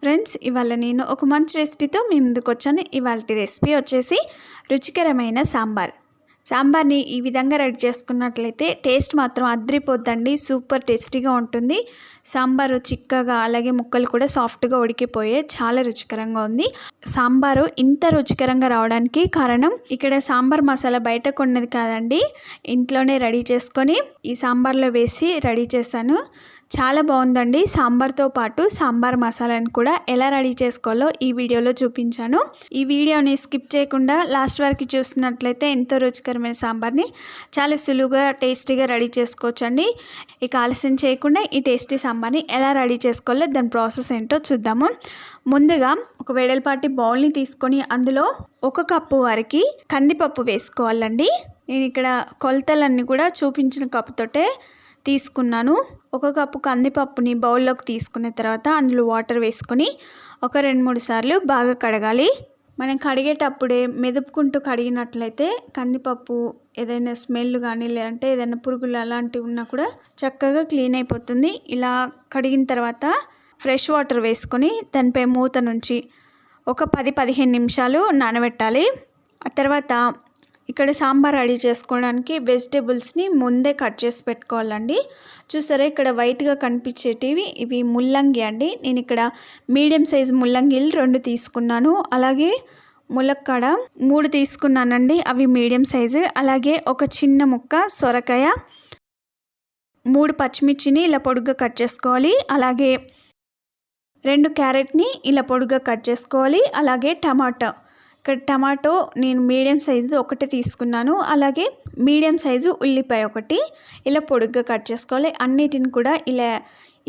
Friends, ఇవాళ నేను ఒక మంచి రెసిపీతో మీ ముందుకు వచ్చాను. ఇవాళ రెసిపీ వచ్చేసి రుచికరమైన సాంబార్ని ఈ విధంగా రెడీ చేసుకున్నట్లయితే టేస్ట్ మాత్రం అద్రిపోద్దండి. సూపర్ టేస్టీగా ఉంటుంది. సాంబారు చిక్కగా అలాగే ముక్కలు కూడా సాఫ్ట్గా ఉడికిపోయే చాలా రుచికరంగా ఉంది. సాంబారు ఇంత రుచికరంగా రావడానికి కారణం ఇక్కడ సాంబార్ మసాలా బయట కొన్నది కాదండి, ఇంట్లోనే రెడీ చేసుకొని ఈ సాంబార్లో వేసి రెడీ చేశాను. చాలా బాగుందండి. సాంబార్తో పాటు సాంబార్ మసాలాను కూడా ఎలా రెడీ చేసుకోవాలో ఈ వీడియోలో చూపించాను. ఈ వీడియోని స్కిప్ చేయకుండా లాస్ట్ వరకు చూస్తున్నట్లయితే ఎంతో రుచికరమైన సాంబార్ని చాలా సులువుగా టేస్టీగా రెడీ చేసుకోవచ్చండి. ఇక ఆలస్యం చేయకుండా ఈ టేస్టీ సాంబార్ని ఎలా రెడీ చేసుకోవాలో దాని ప్రాసెస్ ఏంటో చూద్దాము. ముందుగా ఒక వెడల్పాటి బౌల్ని తీసుకొని అందులో 1 కప్పు వరకు కందిపప్పు వేసుకోవాలండి. నేను ఇక్కడ కొలతలన్నీ కూడా చూపించిన కప్పుతోటే తీసుకున్నాను. 1 కప్పు కందిపప్పుని బౌల్లోకి తీసుకున్న తర్వాత అందులో వాటర్ వేసుకొని ఒక 2-3 సార్లు బాగా కడగాలి. మనం కడిగేటప్పుడే మెదుపుకుంటూ కడిగినట్లయితే కందిపప్పు ఏదైనా స్మెల్ కానీ లేదంటే ఏదైనా పురుగులు అలాంటివి ఉన్నా కూడా చక్కగా క్లీన్ అయిపోతుంది. ఇలా కడిగిన తర్వాత ఫ్రెష్ వాటర్ వేసుకొని దానిపై మూత నుంచి ఒక 10-15 నిమిషాలు నానబెట్టాలి. ఆ తర్వాత ఇక్కడ సాంబార్ రెడీ చేసుకోవడానికి వెజిటేబుల్స్ని ముందే కట్ చేసి పెట్టుకోవాలండి. చూసారా, ఇక్కడ వైట్గా కనిపించేటివి ఇవి ముల్లంగి అండి. నేను ఇక్కడ మీడియం సైజు ముల్లంగిలు 2 తీసుకున్నాను. అలాగే ములక్కాడ 3 తీసుకున్నానండి, అవి మీడియం సైజు. అలాగే ఒక చిన్న ముక్క సొరకాయ, 3 పచ్చిమిర్చిని ఇలా పొడుగ్గా కట్ చేసుకోవాలి. అలాగే 2 క్యారెట్ని ఇలా పొడుగ్గా కట్ చేసుకోవాలి. అలాగే ఇక్కడ టమాటో నేను మీడియం సైజు 1 తీసుకున్నాను. అలాగే మీడియం సైజు ఉల్లిపాయ 1 ఇలా పొడుగ్గా కట్ చేసుకోవాలి. అన్నిటిని కూడా ఇలా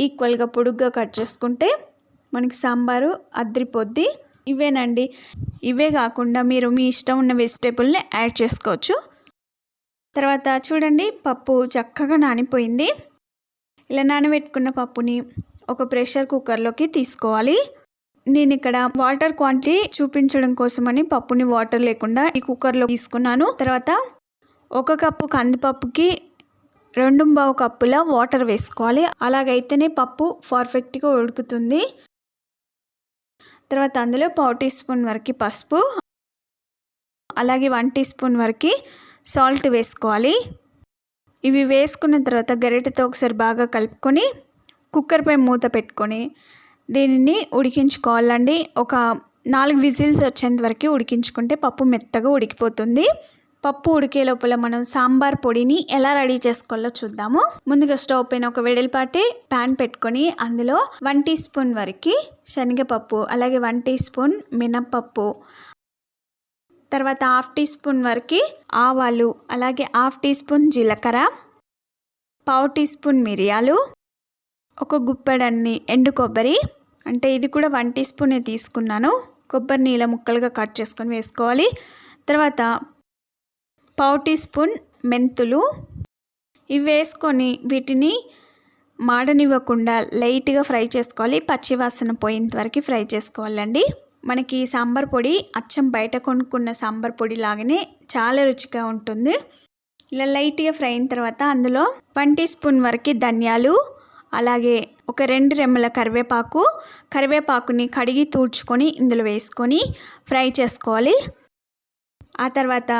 ఈక్వల్గా పొడుగ్గా కట్ చేసుకుంటే మనకి సాంబారు అద్రిపోద్ది. ఇవేనండి. ఇవే కాకుండా మీరు మీ ఇష్టం ఉన్న వెజిటేబుల్ని యాడ్ చేసుకోవచ్చు. తర్వాత చూడండి, పప్పు చక్కగా నానిపోయింది. ఇలా నానబెట్టుకున్న పప్పుని ఒక ప్రెషర్ కుక్కర్లోకి తీసుకోవాలి. నేను ఇక్కడ వాటర్ క్వాంటిటీ చూపించడం కోసమని పప్పుని వాటర్ లేకుండా ఈ కుక్కర్లో తీసుకున్నాను. తర్వాత 1 కప్పు కందిపప్పుకి 2.5 కప్పుల వాటర్ వేసుకోవాలి. అలాగైతేనే పప్పు పర్ఫెక్ట్గా ఉడుకుతుంది. తర్వాత అందులో 1/4 టీ స్పూన్ వరకు పసుపు, అలాగే 1 టీ స్పూన్ వరకు సాల్ట్ వేసుకోవాలి. ఇవి వేసుకున్న తర్వాత గరిటెతో ఒకసారి బాగా కలుపుకొని కుక్కర్పై మూత పెట్టుకొని దీనిని ఉడికించుకోవాలండి. ఒక 4 విజిల్స్ వచ్చేంత వరకు ఉడికించుకుంటే పప్పు మెత్తగా ఉడికిపోతుంది. పప్పు ఉడికే లోపల మనం సాంబార్ పొడిని ఎలా రెడీ చేసుకోవాలో చూద్దాము. ముందుగా స్టవ్ పైన ఒక వెడల్పాటి ప్యాన్ పెట్టుకొని అందులో 1 టీ స్పూన్ వరకు శనగపప్పు, అలాగే 1 టీ స్పూన్ మినప్పప్పు, తర్వాత 1/2 టీ స్పూన్ వరకు ఆవాలు, అలాగే 1/2 టీ స్పూన్ జీలకర్ర, 1/4 టీ స్పూన్ మిరియాలు, ఒక గుప్పెడన్ని ఎండు కొబ్బరి, అంటే ఇది కూడా 1 టీ స్పూనే తీసుకున్నాను. కొబ్బరిని ఇలా ముక్కలుగా కట్ చేసుకొని వేసుకోవాలి. తర్వాత 1/4 టీ స్పూన్ మెంతులు, ఇవి వేసుకొని వీటిని మాడనివ్వకుండా లైట్గా ఫ్రై చేసుకోవాలి. పచ్చివాసన పోయేంత వరకు ఫ్రై చేసుకోవాలండి. మనకి సాంబార్ పొడి అచ్చం బయట కొనుక్కున్న సాంబార్ పొడి లాగానే చాలా రుచిగా ఉంటుంది. ఇలా లైట్గా ఫ్రై అయిన తర్వాత అందులో 1 టీ స్పూన్ వరకు ధనియాలు, అలాగే ఒక 2 రెమ్మల కరివేపాకుని కడిగి తూడ్చుకొని ఇందులో వేసుకొని ఫ్రై చేసుకోవాలి. ఆ తర్వాత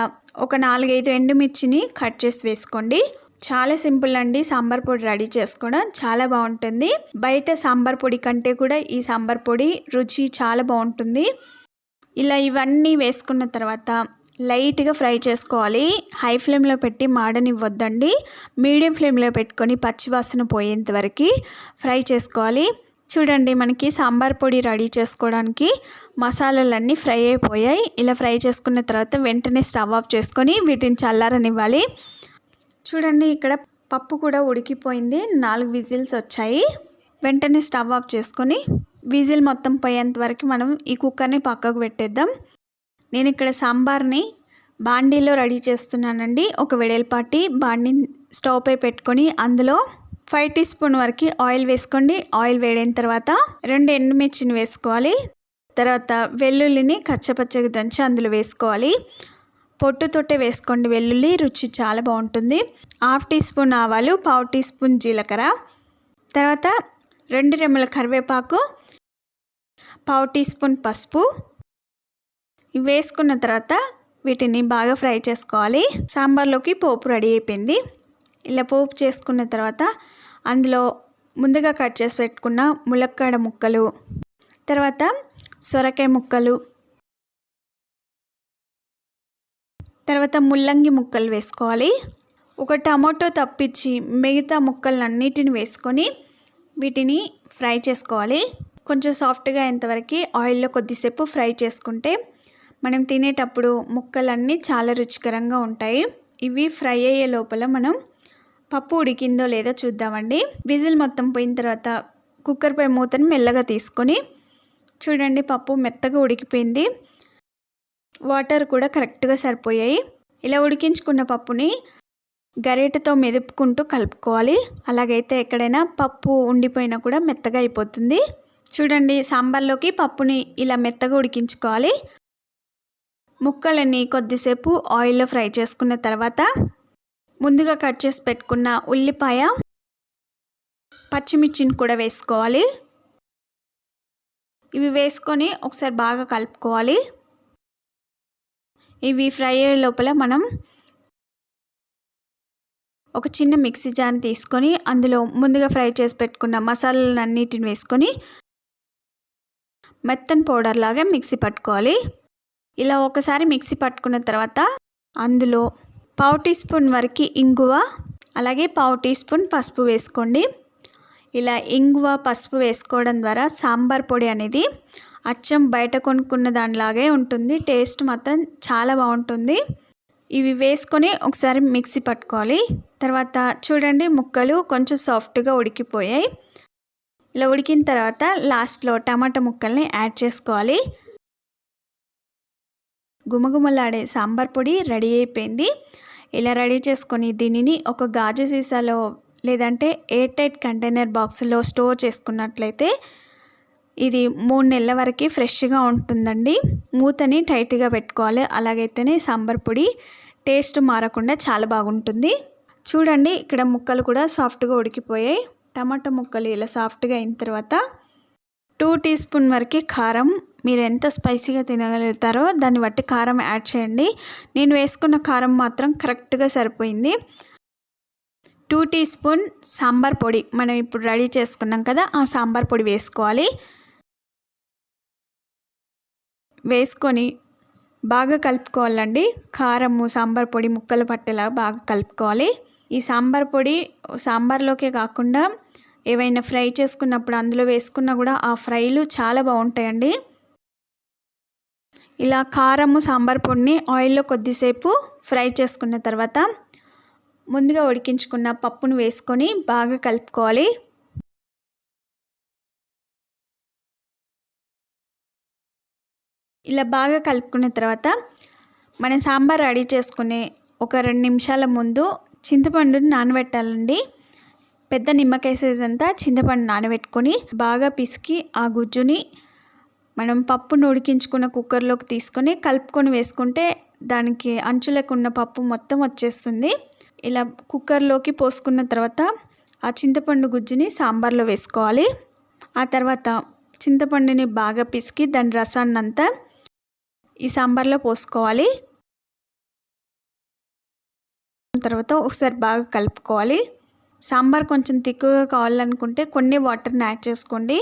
ఒక 4-5 ఎండుమిర్చిని కట్ చేసి వేసుకోండి. చాలా సింపుల్ అండి. సాంబార్ పొడి రెడీ చేసుకోవడం చాలా బాగుంటుంది. బయట సాంబార్ పొడి కంటే కూడా ఈ సాంబార్ పొడి రుచి చాలా బాగుంటుంది. ఇలా ఇవన్నీ వేసుకున్న తర్వాత లైట్గా ఫ్రై చేసుకోవాలి. హై ఫ్లేమ్లో పెట్టి మాడనివ్వద్దండి. మీడియం ఫ్లేమ్లో పెట్టుకొని పచ్చివాసన పోయేంత వరకు ఫ్రై చేసుకోవాలి. చూడండి, మనకి సాంబార్ పొడి రెడీ చేసుకోవడానికి మసాలాలన్నీ ఫ్రై అయిపోయాయి. ఇలా ఫ్రై చేసుకున్న తర్వాత వెంటనే స్టవ్ ఆఫ్ చేసుకొని వీటిని చల్లారనివ్వాలి. చూడండి, ఇక్కడ పప్పు కూడా ఉడికిపోయింది. 4 విజిల్స్ వచ్చాయి. వెంటనే స్టవ్ ఆఫ్ చేసుకొని విజిల్ మొత్తం పోయేంత వరకు మనం ఈ కుక్కర్ని పక్కకు పెట్టేద్దాం. నేను ఇక్కడ సాంబార్ని బాండీలో రెడీ చేస్తున్నానండి. ఒక వెడల్పాటి బాండీ స్టవ్ పై పెట్టుకొని అందులో 5 టీ స్పూన్ వరకు ఆయిల్ వేసుకోండి. ఆయిల్ వేడైన తర్వాత 2 ఎండుమిర్చిని వేసుకోవాలి. తర్వాత వెల్లుల్లిని కచ్చపచ్చగా దంచి అందులో వేసుకోవాలి. పొట్టుతోటే వేసుకోండి వెల్లుల్లి, రుచి చాలా బాగుంటుంది. 1/2 టీ స్పూన్ ఆవాలు, 1/4 టీ స్పూన్ జీలకర్ర, తర్వాత 2 రెమ్మల కరివేపాకు, పావు టీ స్పూన్ పసుపు. ఇవి వేసుకున్న తర్వాత వీటిని బాగా ఫ్రై చేసుకోవాలి. సాంబార్లోకి పోపు రెడీ అయిపోయింది. ఇలా పోపు చేసుకున్న తర్వాత అందులో ముందుగా కట్ చేసి పెట్టుకున్న ములక్కాడ ముక్కలు, తర్వాత సొరకాయ ముక్కలు, తర్వాత ముల్లంగి ముక్కలు వేసుకోవాలి. ఒక టమాటో తప్పించి మిగతా ముక్కలన్నిటిని వేసుకొని వీటిని ఫ్రై చేసుకోవాలి. కొంచెం సాఫ్ట్గా అయ్యేంతవరకు ఆయిల్లో కొద్దిసేపు ఫ్రై చేసుకుంటే మనం తినేటప్పుడు ముక్కలన్నీ చాలా రుచికరంగా ఉంటాయి. ఇవి ఫ్రై అయ్యే లోపల మనం పప్పు ఉడికిందో లేదో చూద్దామండి. విజిల్ మొత్తం పోయిన తర్వాత కుక్కర్ పై మూతను మెల్లగా తీసుకొని చూడండి, పప్పు మెత్తగా ఉడికిపోయింది. వాటర్ కూడా కరెక్ట్గా సరిపోయాయి. ఇలా ఉడికించుకున్న పప్పుని గరిటెతో మెదుపుకుంటూ కలుపుకోవాలి. అలాగైతే ఎక్కడైనా పప్పు ఉండిపోయినా కూడా మెత్తగా అయిపోతుంది. చూడండి, సాంబార్లోకి పప్పుని ఇలా మెత్తగా ఉడికించుకోవాలి. ముక్కలని కొద్దిసేపు ఆయిల్లో ఫ్రై చేసుకున్న తర్వాత ముందుగా కట్ చేసి పెట్టుకున్న ఉల్లిపాయ, పచ్చిమిర్చిని కూడా వేసుకోవాలి. ఇవి వేసుకొని ఒకసారి బాగా కలుపుకోవాలి. ఇవి ఫ్రై అయ్యే లోపల మనం ఒక చిన్న మిక్సీ జార్ని తీసుకొని అందులో ముందుగా ఫ్రై చేసి పెట్టుకున్న మసాలాలన్నిటిని వేసుకొని మెత్తని పౌడర్ లాగా మిక్సీ పట్టుకోవాలి. ఇలా ఒకసారి మిక్సీ పట్టుకున్న తర్వాత అందులో పావు టీ స్పూన్ వరకు ఇంగువ, అలాగే పావు టీ స్పూన్ పసుపు వేసుకోండి. ఇలా ఇంగువ, పసుపు వేసుకోవడం ద్వారా సాంబార్ పొడి అనేది అచ్చం బయట కొనుక్కున్న దానిలాగే ఉంటుంది. టేస్ట్ మాత్రం చాలా బాగుంటుంది. ఇవి వేసుకొని ఒకసారి మిక్సీ పట్టుకోవాలి. తర్వాత చూడండి, ముక్కలు కొంచెం సాఫ్ట్గా ఉడికిపోయాయి. ఇలా ఉడికిన తర్వాత లాస్ట్లో టమాటా ముక్కల్ని యాడ్ చేసుకోవాలి. గుమగుమలాడే సాంబార్ పొడి రెడీ అయిపోయింది. ఇలా రెడీ చేసుకొని దీనిని ఒక గాజు సీసాలో లేదంటే ఎయిర్ టైట్ కంటైనర్ బాక్స్లో స్టోర్ చేసుకున్నట్లయితే ఇది 3 నెలల వరకు ఫ్రెష్గా ఉంటుందండి. మూతని టైట్గా పెట్టుకోవాలి. అలాగైతేనే సాంబార్ పొడి టేస్ట్ మారకుండా చాలా బాగుంటుంది. చూడండి, ఇక్కడ ముక్కలు కూడా సాఫ్ట్గా ఉడికిపోయాయి. టమాటా ముక్కలు ఇలా సాఫ్ట్గా అయిన తర్వాత 2 టీ స్పూన్ వరకు కారం, మీరు ఎంత స్పైసీగా తినగలుగుతారో దాన్ని బట్టి కారం యాడ్ చేయండి. నేను వేసుకున్న కారం మాత్రం కరెక్ట్గా సరిపోయింది. 2 టీ స్పూన్ సాంబార్ పొడి, మనం ఇప్పుడు రెడీ చేసుకున్నాం కదా, ఆ సాంబార్ పొడి వేసుకోవాలి. వేసుకొని బాగా కలుపుకోవాలండి. కారము, సాంబార్ పొడి ముక్కలు పట్టేలా బాగా కలుపుకోవాలి. ఈ సాంబార్ పొడి సాంబార్లోకే కాకుండా ఏవైనా ఫ్రై చేసుకున్నప్పుడు అందులో వేసుకున్నా కూడా ఆ ఫ్రైలు చాలా బాగుంటాయండి. ఇలా కారము, సాంబార్ పొడిని ఆయిల్లో కొద్దిసేపు ఫ్రై చేసుకున్న తర్వాత ముందుగా ఉడికించుకున్న పప్పును వేసుకొని బాగా కలుపుకోవాలి. ఇలా బాగా కలుపుకున్న తర్వాత మనం సాంబార్ రెడీ చేసుకునే ఒక 2 నిమిషాల ముందు చింతపండుని నానబెట్టాలండి. పెద్ద నిమ్మకాయ సైజ్ అంతా చింతపండు నానబెట్టుకొని బాగా పిసికి ఆ గుజ్జుని మనం పప్పును ఉడికించుకున్న కుక్కర్లోకి తీసుకొని కలుపుకొని వేసుకుంటే దానికి అంచులకు ఉన్న పప్పు మొత్తం వచ్చేస్తుంది. ఇలా కుక్కర్లోకి పోసుకున్న తర్వాత ఆ చింతపండు గుజ్జుని సాంబార్లో వేసుకోవాలి. ఆ తర్వాత చింతపండుని బాగా పిసికి దాని రసాన్నంతా ఈ సాంబార్లో పోసుకోవాలి. తర్వాత ఒకసారి బాగా కలుపుకోవాలి. సాంబార్ కొంచెం తిక్కుగా కావాలనుకుంటే కొన్ని వాటర్ని యాడ్ చేసుకోండి.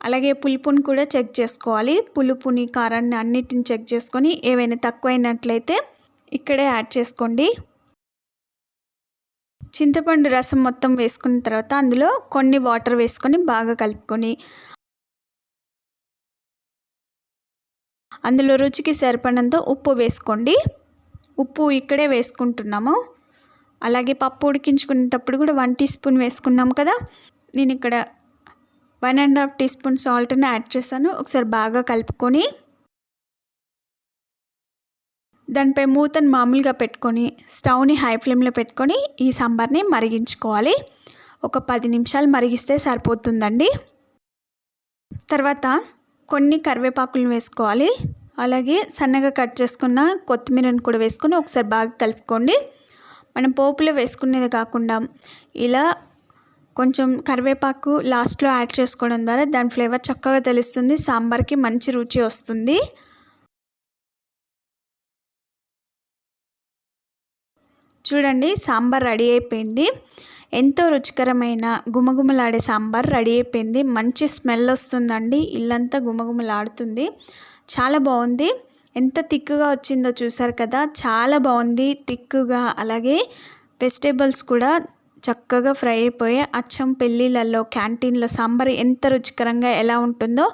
అలాగే పులుపుని కూడా చెక్ చేసుకోవాలి. పులుపుని, కారాన్ని అన్నిటిని చెక్ చేసుకొని ఏవైనా తక్కువైనట్లయితే ఇక్కడే యాడ్ చేసుకోండి. చింతపండు రసం మొత్తం వేసుకున్న తర్వాత అందులో కొన్ని వాటర్ వేసుకొని బాగా కలుపుకొని అందులో రుచికి సరిపడినంత ఉప్పు వేసుకోండి. ఉప్పు ఇక్కడే వేసుకుంటున్నాము. అలాగే పప్పు ఉడికించుకునేటప్పుడు కూడా 1 టీ స్పూన్ వేసుకున్నాం కదా, నేను ఇక్కడ 1.5 టీ స్పూన్ సాల్ట్ని యాడ్ చేశాను. ఒకసారి బాగా కలుపుకొని దానిపై మూతను మామూలుగా పెట్టుకొని స్టవ్ని హై ఫ్లేమ్లో పెట్టుకొని ఈ సాంబార్ని మరిగించుకోవాలి. ఒక 10 నిమిషాలు మరిగిస్తే సరిపోతుందండి. తర్వాత కొన్ని కరివేపాకులను వేసుకోవాలి. అలాగే సన్నగా కట్ చేసుకున్న కొత్తిమీరను కూడా వేసుకొని ఒకసారి బాగా కలుపుకోండి. మనం పోపులో వేసుకునేది కాకుండా ఇలా కొంచెం కరివేపాకు లాస్ట్లో యాడ్ చేసుకోవడం ద్వారా దాని ఫ్లేవర్ చక్కగా తెలుస్తుంది, సాంబార్కి మంచి రుచి వస్తుంది. చూడండి సాంబార్ రెడీ అయిపోయింది. ఎంతో రుచికరమైన గుమగుమలాడే సాంబార్ రెడీ అయిపోయింది. మంచి స్మెల్ వస్తుందండి, ఇల్లంతా గుమగుమలాడుతుంది. చాలా బాగుంది. ఎంత తిక్కుగా వచ్చిందో చూసారు కదా, చాలా బాగుంది తిక్కుగా. అలాగే వెజిటేబుల్స్ కూడా చక్కగా ఫ్రై అయిపోయి అచ్చం పెళ్ళిళ్ళల్లో క్యాంటీన్లో సాంబార్ ఎంత రుచికరంగా ఎలా ఉంటుందో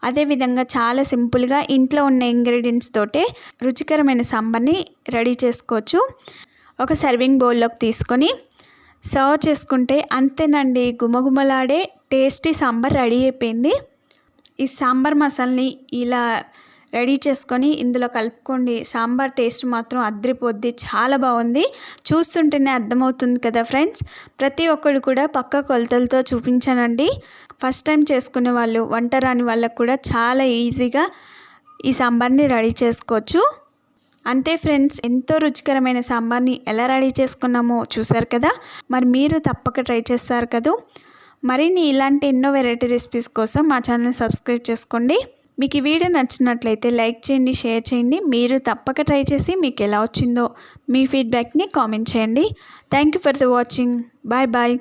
అదేవిధంగా చాలా సింపుల్గా ఇంట్లో ఉన్న ఇంగ్రీడియంట్స్ తోటే రుచికరమైన సాంబార్ని రెడీ చేసుకోవచ్చు. ఒక సర్వింగ్ బౌల్లోకి తీసుకొని సర్వ్ చేసుకుంటే అంతేనండి, గుమగుమలాడే టేస్టీ సాంబార్ రెడీ అయిపోయింది. ఈ సాంబార్ మసాలాని ఇలా రెడీ చేసుకొని ఇందులో కలుపుకోండి. సాంబార్ టేస్ట్ మాత్రం అద్రిపోద్ది, చాలా బాగుంది. చూస్తుంటేనే అర్థమవుతుంది కదా ఫ్రెండ్స్. ప్రతి ఒక్కరు కూడా పక్క కొలతలతో చూపించానండి. ఫస్ట్ టైం చేసుకునే వాళ్ళు, వంట రాని వాళ్ళకు కూడా చాలా ఈజీగా ఈ సాంబార్ని రెడీ చేసుకోవచ్చు. అంతే ఫ్రెండ్స్, ఎంతో రుచికరమైన సాంబార్ని ఎలా రెడీ చేసుకున్నామో చూసారు కదా. మరి మీరు తప్పక ట్రై చేస్తారు కదా. మరిన్ని ఇలాంటి ఎన్నో వెరైటీ రెసిపీస్ కోసం మా ఛానల్ని సబ్స్క్రైబ్ చేసుకోండి. మీకు ఈ వీడియో నచ్చినట్లయితే లైక్ చేయండి, షేర్ చేయండి. మీరు తప్పక ట్రై చేసి మీకు ఎలా వచ్చిందో మీ ఫీడ్బ్యాక్ని కామెంట్ చేయండి. Thank you for the watching. Bye bye.